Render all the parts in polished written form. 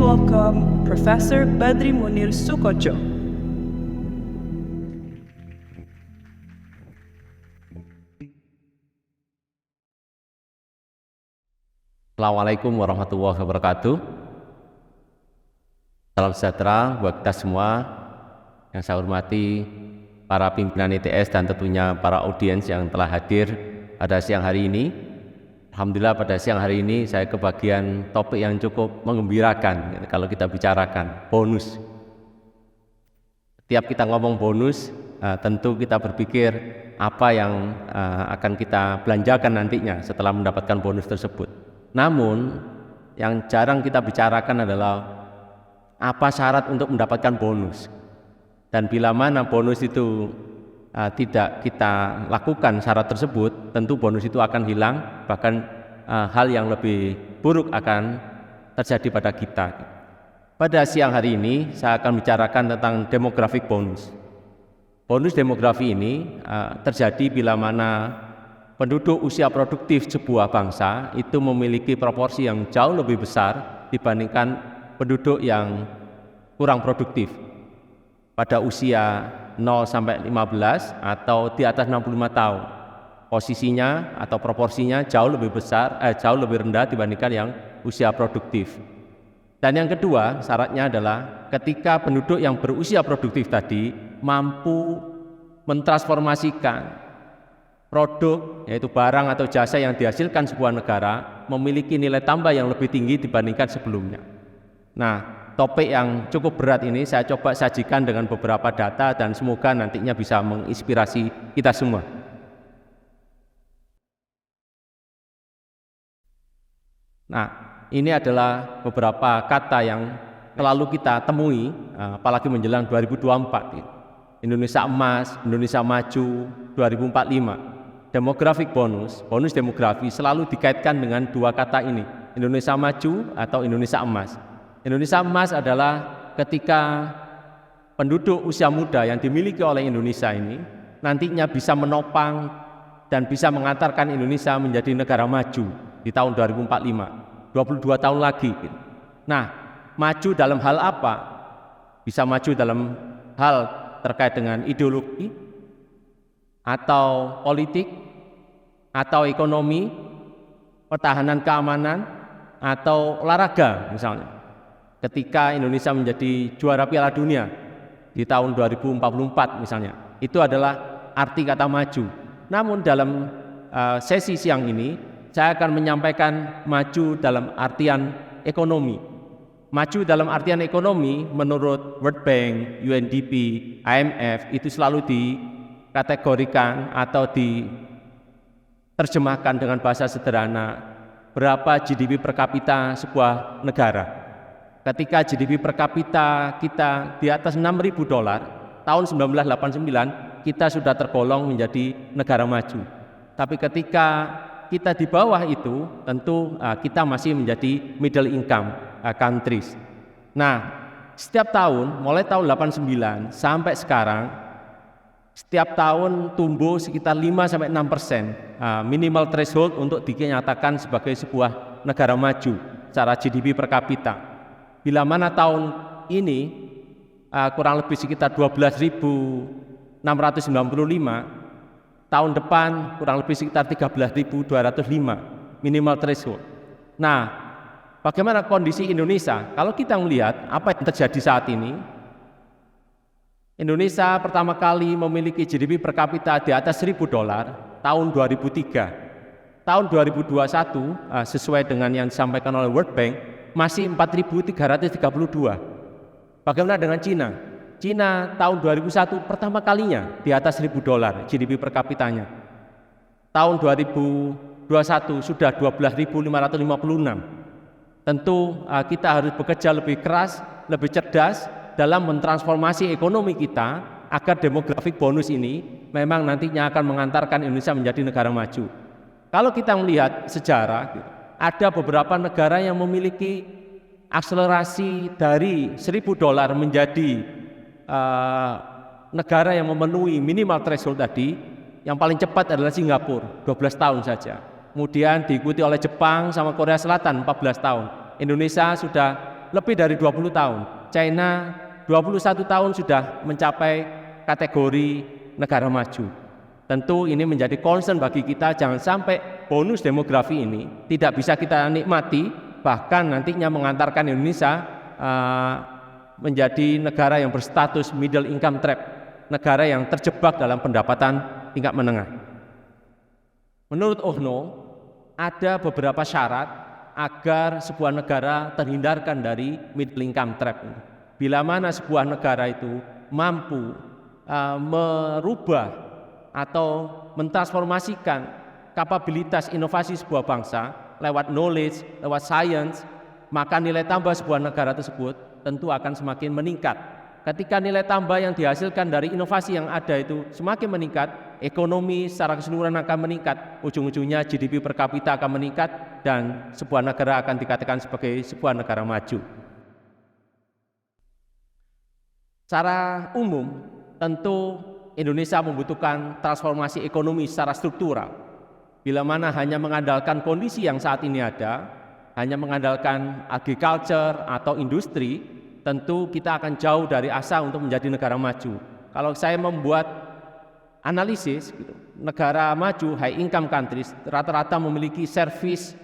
welcome Professor Badri Munir Sukocho. Assalamualaikum warahmatullahi wabarakatuh. Salam sejahtera buat kita semua. Yang saya hormati para pimpinan ITS dan tentunya para audiens yang telah hadir pada siang hari ini. Alhamdulillah pada siang hari ini saya kebagian topik yang cukup menggembirakan kalau kita bicarakan bonus. Setiap kita ngomong bonus, tentu kita berpikir apa yang akan kita belanjakan nantinya setelah mendapatkan bonus tersebut. Namun yang jarang kita bicarakan adalah apa syarat untuk mendapatkan bonus. Dan bila mana bonus itu tidak kita lakukan syarat tersebut, tentu bonus itu akan hilang, bahkan hal yang lebih buruk akan terjadi pada kita. Pada siang hari ini saya akan bicarakan tentang demographic bonus. Bonus demografi ini terjadi bila mana penduduk usia produktif sebuah bangsa itu memiliki proporsi yang jauh lebih besar dibandingkan penduduk yang kurang produktif pada usia 0 sampai 15 atau di atas 65 tahun. Posisinya atau proporsinya jauh lebih besar, jauh lebih rendah dibandingkan yang usia produktif. Dan yang kedua, syaratnya adalah ketika penduduk yang berusia produktif tadi mampu mentransformasikan produk, yaitu barang atau jasa yang dihasilkan sebuah negara memiliki nilai tambah yang lebih tinggi dibandingkan sebelumnya. Nah, topik yang cukup berat ini saya coba sajikan dengan beberapa data dan semoga nantinya bisa menginspirasi kita semua. Nah, ini adalah beberapa kata yang selalu kita temui, apalagi menjelang 2024. Indonesia emas, Indonesia maju, 2045. Demographic bonus, bonus demografi selalu dikaitkan dengan dua kata ini, Indonesia maju atau Indonesia emas. Indonesia emas adalah ketika penduduk usia muda yang dimiliki oleh Indonesia ini nantinya bisa menopang dan bisa mengantarkan Indonesia menjadi negara maju di tahun 2045, 22 tahun lagi. Nah, maju dalam hal apa? Bisa maju dalam hal terkait dengan ideologi, atau politik, atau ekonomi, pertahanan keamanan, atau olahraga misalnya. Ketika Indonesia menjadi juara Piala Dunia di tahun 2044 misalnya, itu adalah arti kata maju. Namun dalam sesi siang ini saya akan menyampaikan maju dalam artian ekonomi. Maju dalam artian ekonomi menurut World Bank, UNDP, IMF itu selalu dikategorikan atau diterjemahkan dengan bahasa sederhana berapa GDP per kapita sebuah negara. Ketika GDP per kapita kita di atas $6.000, tahun 1989 kita sudah tergolong menjadi negara maju. Tapi ketika kita di bawah itu, tentu kita masih menjadi middle income countries. Nah, setiap tahun, mulai tahun 89 sampai sekarang, setiap tahun tumbuh sekitar 5-6%, minimal threshold untuk dinyatakan sebagai sebuah negara maju secara GDP per kapita. Bila mana tahun ini kurang lebih sekitar 12.695, tahun depan kurang lebih sekitar 13.205 minimal threshold. Nah, bagaimana kondisi Indonesia? Kalau kita melihat apa yang terjadi saat ini, Indonesia pertama kali memiliki GDP per kapita di atas $1.000 tahun 2003. Tahun 2021 sesuai dengan yang disampaikan oleh World Bank masih 4.332. Bagaimana dengan Cina? Cina tahun 2001 pertama kalinya di atas $1.000 GDP per kapitanya. Tahun 2021 sudah 12.556. Tentu kita harus bekerja lebih keras, lebih cerdas dalam mentransformasi ekonomi kita agar demographic bonus ini memang nantinya akan mengantarkan Indonesia menjadi negara maju. Kalau kita melihat sejarah, ada beberapa negara yang memiliki akselerasi dari $1.000 menjadi negara yang memenuhi minimal threshold tadi. Yang paling cepat adalah Singapura, 12 tahun saja. Kemudian diikuti oleh Jepang sama Korea Selatan 14 tahun. Indonesia sudah lebih dari 20 tahun. China 21 tahun sudah mencapai kategori negara maju. Tentu ini menjadi concern bagi kita, jangan sampai bonus demografi ini tidak bisa kita nikmati, bahkan nantinya mengantarkan Indonesia menjadi negara yang berstatus middle income trap, negara yang terjebak dalam pendapatan tingkat menengah. Menurut UNO, ada beberapa syarat agar sebuah negara terhindarkan dari middle income trap. Bila mana sebuah negara itu mampu merubah atau mentransformasikan kapabilitas inovasi sebuah bangsa lewat knowledge, lewat science, maka nilai tambah sebuah negara tersebut tentu akan semakin meningkat. Ketika nilai tambah yang dihasilkan dari inovasi yang ada itu semakin meningkat, ekonomi secara keseluruhan akan meningkat, ujung-ujungnya GDP per kapita akan meningkat, dan sebuah negara akan dikatakan sebagai sebuah negara maju. Secara umum, tentu Indonesia membutuhkan transformasi ekonomi secara struktural. Bila mana hanya mengandalkan kondisi yang saat ini ada, hanya mengandalkan agriculture atau industri, tentu kita akan jauh dari asa untuk menjadi negara maju. Kalau saya membuat analisis, negara maju, high income countries, rata-rata memiliki service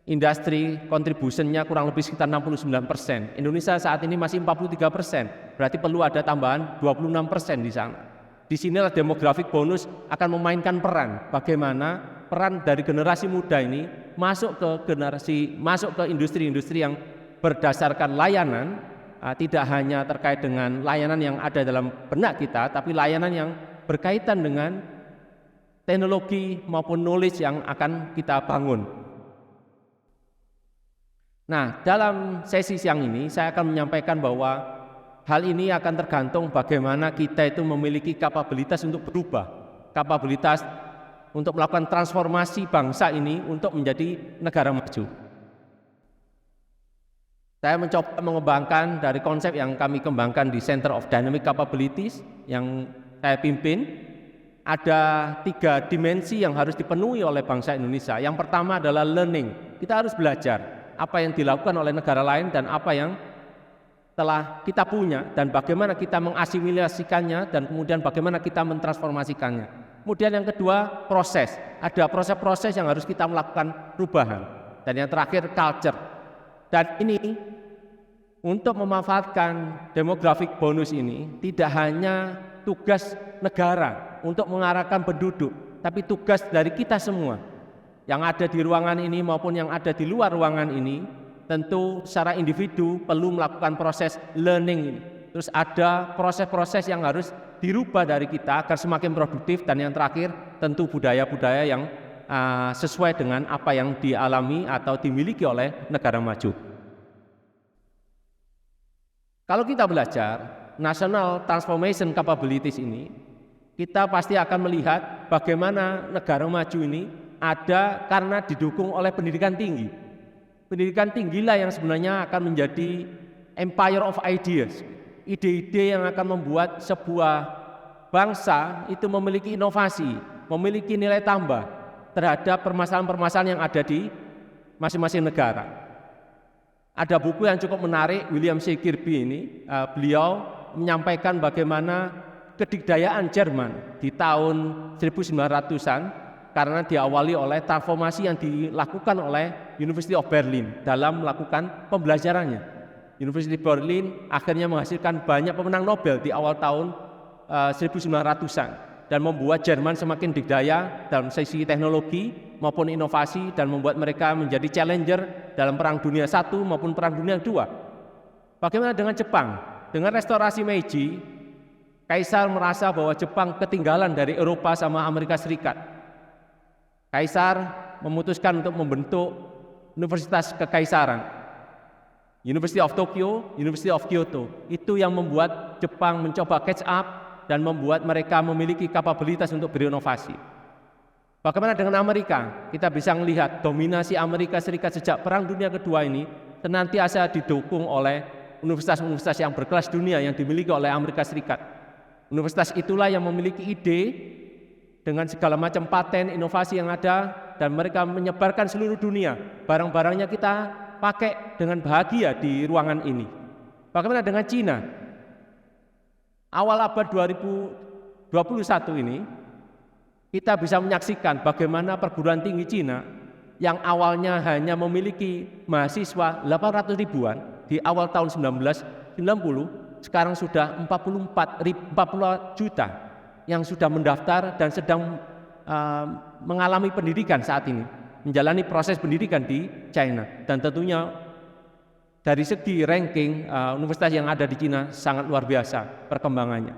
industri contribution-nya kurang lebih sekitar 69%. Indonesia saat ini masih 43%, berarti perlu ada tambahan 26% di sana. Di sinilah demographic bonus akan memainkan peran. Bagaimana peran dari generasi muda ini masuk ke industri-industri yang berdasarkan layanan, tidak hanya terkait dengan layanan yang ada dalam benak kita, tapi layanan yang berkaitan dengan teknologi maupun knowledge yang akan kita bangun. Nah, dalam sesi siang ini saya akan menyampaikan bahwa hal ini akan tergantung bagaimana kita itu memiliki kapabilitas untuk berubah, kapabilitas untuk melakukan transformasi bangsa ini untuk menjadi negara maju. Saya mencoba mengembangkan dari konsep yang kami kembangkan di Center of Dynamic Capabilities yang saya pimpin. Ada 3 dimensi yang harus dipenuhi oleh bangsa Indonesia. Yang pertama adalah learning. Kita harus belajar apa yang dilakukan oleh negara lain dan apa yang telah kita punya, dan bagaimana kita mengasimilasikannya, dan kemudian bagaimana kita mentransformasikannya. Kemudian yang kedua, proses. Ada proses-proses yang harus kita melakukan perubahan. Dan yang terakhir, culture. Dan ini untuk memanfaatkan demographic bonus ini tidak hanya tugas negara untuk mengarahkan penduduk, tapi tugas dari kita semua yang ada di ruangan ini maupun yang ada di luar ruangan ini. Tentu secara individu perlu melakukan proses learning ini. Terus ada proses-proses yang harus dirubah dari kita agar semakin produktif, dan yang terakhir tentu budaya-budaya yang sesuai dengan apa yang dialami atau dimiliki oleh negara maju. Kalau kita belajar National Transformation Capabilities ini, kita pasti akan melihat bagaimana negara maju ini ada karena didukung oleh pendidikan tinggi. Pendidikan tinggilah yang sebenarnya akan menjadi empire of ideas, ide-ide yang akan membuat sebuah bangsa itu memiliki inovasi, memiliki nilai tambah terhadap permasalahan-permasalahan yang ada di masing-masing negara. Ada buku yang cukup menarik, William C. Kirby ini, beliau menyampaikan bagaimana kedikdayaan Jerman di tahun 1900-an karena diawali oleh transformasi yang dilakukan oleh University of Berlin dalam melakukan pembelajarannya. University of Berlin akhirnya menghasilkan banyak pemenang Nobel di awal tahun 1900-an dan membuat Jerman semakin dikdaya dalam sisi teknologi maupun inovasi, dan membuat mereka menjadi challenger dalam Perang Dunia I maupun Perang Dunia II. Bagaimana dengan Jepang? Dengan restorasi Meiji, Kaisar merasa bahwa Jepang ketinggalan dari Eropa sama Amerika Serikat. Kaisar memutuskan untuk membentuk Universitas Kekaisaran, University of Tokyo, University of Kyoto. Itu yang membuat Jepang mencoba catch up dan membuat mereka memiliki kapabilitas untuk berinovasi. Bagaimana dengan Amerika? Kita bisa melihat dominasi Amerika Serikat sejak Perang Dunia Kedua ini senantiasa didukung oleh universitas-universitas yang berkelas dunia yang dimiliki oleh Amerika Serikat. Universitas itulah yang memiliki ide dengan segala macam paten inovasi yang ada, dan mereka menyebarkan seluruh dunia. Barang-barangnya kita pakai dengan bahagia di ruangan ini. Bagaimana dengan Cina? Awal abad 2021 ini, kita bisa menyaksikan bagaimana perguruan tinggi Cina yang awalnya hanya memiliki mahasiswa 800 ribuan di awal tahun 1990, sekarang sudah 40 juta yang sudah mendaftar dan sedang mengalami pendidikan saat ini, menjalani proses pendidikan di China. Dan tentunya dari segi ranking universitas yang ada di Cina sangat luar biasa perkembangannya.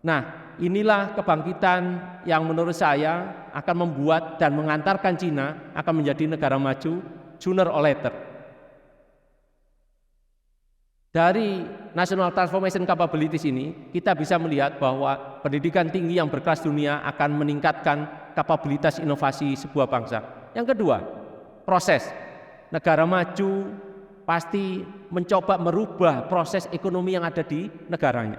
Nah, inilah kebangkitan yang menurut saya akan membuat dan mengantarkan Cina akan menjadi negara maju sooner or later. Dari National Transformation Capabilities ini, kita bisa melihat bahwa pendidikan tinggi yang berkelas dunia akan meningkatkan kapabilitas inovasi sebuah bangsa. Yang kedua, proses. Negara maju pasti mencoba merubah proses ekonomi yang ada di negaranya.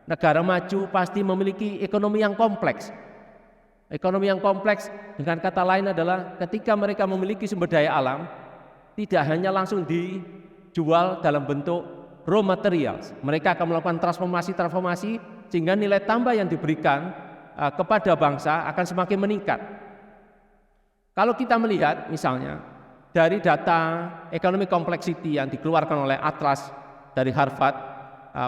Negara maju pasti memiliki ekonomi yang kompleks. Ekonomi yang kompleks dengan kata lain adalah ketika mereka memiliki sumber daya alam, tidak hanya langsung dijual dalam bentuk raw materials. Mereka akan melakukan transformasi sehingga nilai tambah yang diberikan kepada bangsa akan semakin meningkat. Kalau kita melihat misalnya dari data Economic Complexity yang dikeluarkan oleh Atlas dari Harvard,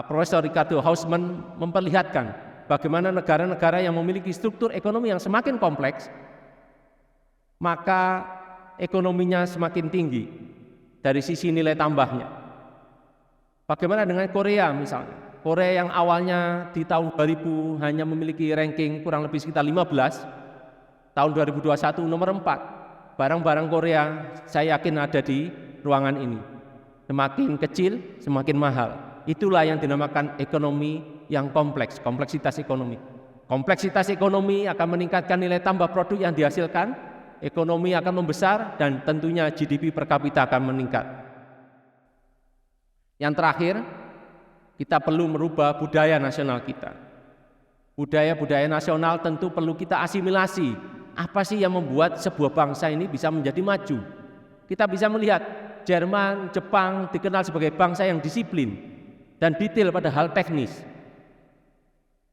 Profesor Ricardo Hausmann memperlihatkan bagaimana negara-negara yang memiliki struktur ekonomi yang semakin kompleks, maka ekonominya semakin tinggi dari sisi nilai tambahnya. Bagaimana dengan Korea misalnya? Korea yang awalnya di tahun 2000 hanya memiliki ranking kurang lebih sekitar 15, tahun 2021 nomor 4. Barang-barang Korea saya yakin ada di ruangan ini. Semakin kecil, semakin mahal. Itulah yang dinamakan ekonomi yang kompleks, kompleksitas ekonomi. Kompleksitas ekonomi akan meningkatkan nilai tambah produk yang dihasilkan, ekonomi akan membesar, dan tentunya GDP per kapita akan meningkat. Yang terakhir, kita perlu merubah budaya nasional kita. Budaya-budaya nasional tentu perlu kita asimilasi. Apa sih yang membuat sebuah bangsa ini bisa menjadi maju? Kita bisa melihat Jerman, Jepang dikenal sebagai bangsa yang disiplin dan detail pada hal teknis.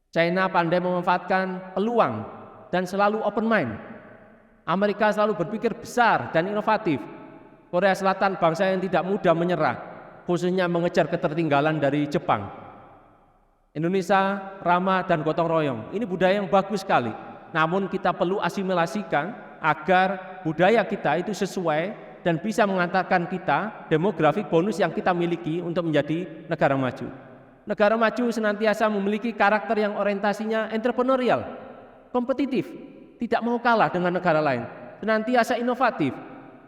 China pandai memanfaatkan peluang dan selalu open mind. Amerika selalu berpikir besar dan inovatif. Korea Selatan bangsa yang tidak mudah menyerah, khususnya mengejar ketertinggalan dari Jepang. Indonesia ramah dan gotong royong. Ini budaya yang bagus sekali. Namun kita perlu asimilasikan agar budaya kita itu sesuai dan bisa mengantarkan kita demografik bonus yang kita miliki untuk menjadi negara maju. Negara maju senantiasa memiliki karakter yang orientasinya entrepreneurial, kompetitif, tidak mau kalah dengan negara lain, senantiasa inovatif,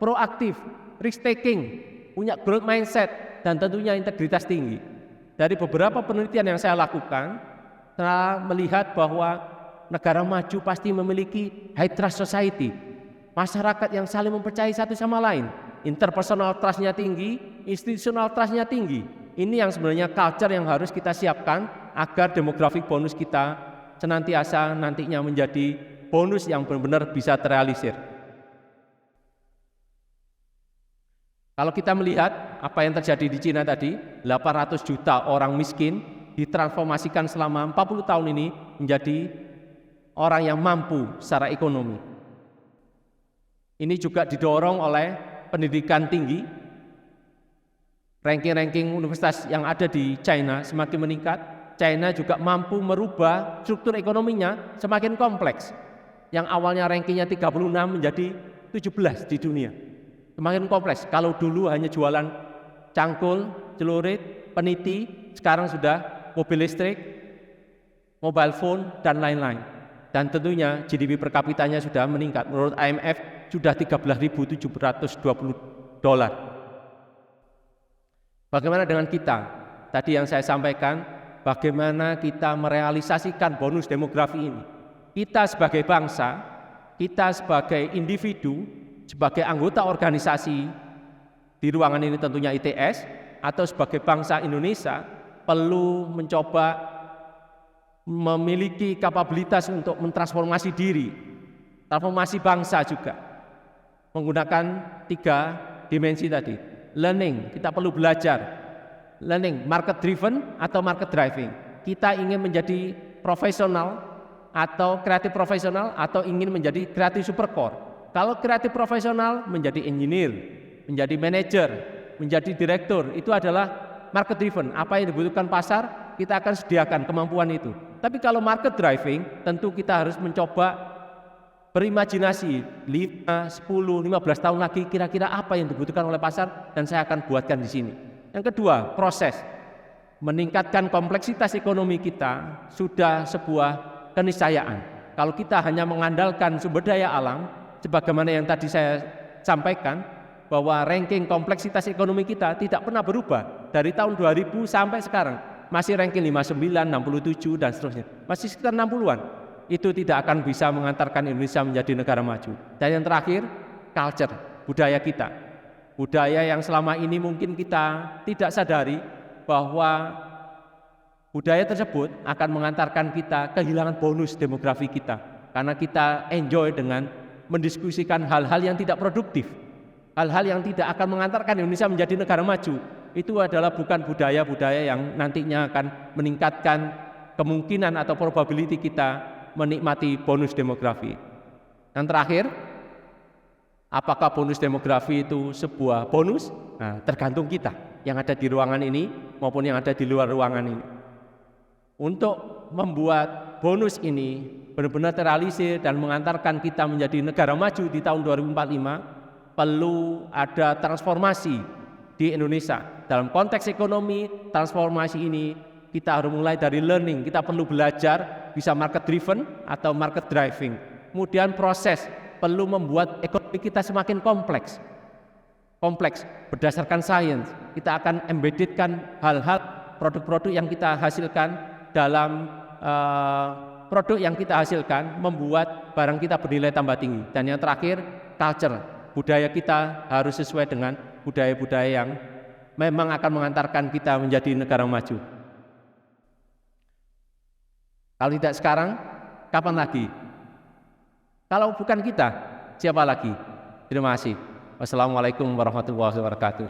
proaktif, risk taking, punya growth mindset, dan tentunya integritas tinggi. Dari beberapa penelitian yang saya lakukan, saya melihat bahwa negara maju pasti memiliki high trust society, masyarakat yang saling mempercayai satu sama lain, interpersonal trust-nya tinggi, institutional trust-nya tinggi. Ini yang sebenarnya culture yang harus kita siapkan agar demographic bonus kita senantiasa nantinya menjadi bonus yang benar-benar bisa terrealisir. Kalau kita melihat apa yang terjadi di Cina tadi, 800 juta orang miskin ditransformasikan selama 40 tahun ini menjadi orang yang mampu secara ekonomi. Ini juga didorong oleh pendidikan tinggi. Ranking-ranking universitas yang ada di China semakin meningkat. China juga mampu merubah struktur ekonominya semakin kompleks. Yang awalnya rankingnya 36 menjadi 17 di dunia. Semakin kompleks. Kalau dulu hanya jualan cangkul, celurit, peniti, sekarang sudah mobil listrik, mobile phone, dan lain-lain. Dan tentunya GDP per kapitanya sudah meningkat. Menurut IMF sudah 13.720 dolar. Bagaimana dengan kita? Tadi yang saya sampaikan, bagaimana kita merealisasikan bonus demografi ini. Kita sebagai bangsa, kita sebagai individu, sebagai anggota organisasi di ruangan ini tentunya ITS, atau sebagai bangsa Indonesia perlu mencoba memiliki kapabilitas untuk mentransformasi diri, transformasi bangsa juga menggunakan 3 dimensi tadi. learning, kita perlu belajar. Learning, market driven atau market driving. Kita ingin menjadi profesional atau kreatif profesional atau ingin menjadi kreatif supercore. Kalau kreatif profesional menjadi engineer, menjadi manager, menjadi direktur, itu adalah market driven. Apa yang dibutuhkan pasar, kita akan sediakan kemampuan itu. Tapi kalau market driving, tentu kita harus mencoba berimajinasi 5, 10, 15 tahun lagi kira-kira apa yang dibutuhkan oleh pasar dan saya akan buatkan di sini. Yang kedua, proses. Meningkatkan kompleksitas ekonomi kita sudah sebuah keniscayaan. Kalau kita hanya mengandalkan sumber daya alam, sebagaimana yang tadi saya sampaikan, bahwa ranking kompleksitas ekonomi kita tidak pernah berubah dari tahun 2000 sampai sekarang. Masih ranking 59, 67 dan seterusnya. Masih sekitar 60-an. Itu tidak akan bisa mengantarkan Indonesia menjadi negara maju. Dan yang terakhir, culture, budaya kita. Budaya yang selama ini mungkin kita tidak sadari bahwa budaya tersebut akan mengantarkan kita kehilangan bonus demografi kita. Karena kita enjoy dengan mendiskusikan hal-hal yang tidak produktif. Hal-hal yang tidak akan mengantarkan Indonesia menjadi negara maju. Itu adalah bukan budaya-budaya yang nantinya akan meningkatkan kemungkinan atau probability kita menikmati bonus demografi. Yang terakhir, apakah bonus demografi itu sebuah bonus? Nah, tergantung kita yang ada di ruangan ini maupun yang ada di luar ruangan ini. Untuk membuat bonus ini benar-benar terrealisir dan mengantarkan kita menjadi negara maju di tahun 2045, perlu ada transformasi di Indonesia. Dalam konteks ekonomi, transformasi ini kita harus mulai dari learning, kita perlu belajar bisa market driven atau market driving. Kemudian proses, perlu membuat ekonomi kita semakin kompleks berdasarkan sains. Kita akan embeddedkan hal-hal produk-produk yang kita hasilkan dalam produk yang kita hasilkan, membuat barang kita bernilai tambah tinggi. Dan yang terakhir, culture, budaya kita harus sesuai dengan budaya-budaya yang memang akan mengantarkan kita menjadi negara maju. Kalau tidak sekarang, kapan lagi? Kalau bukan kita, siapa lagi? Terima kasih. Wassalamualaikum warahmatullahi wabarakatuh.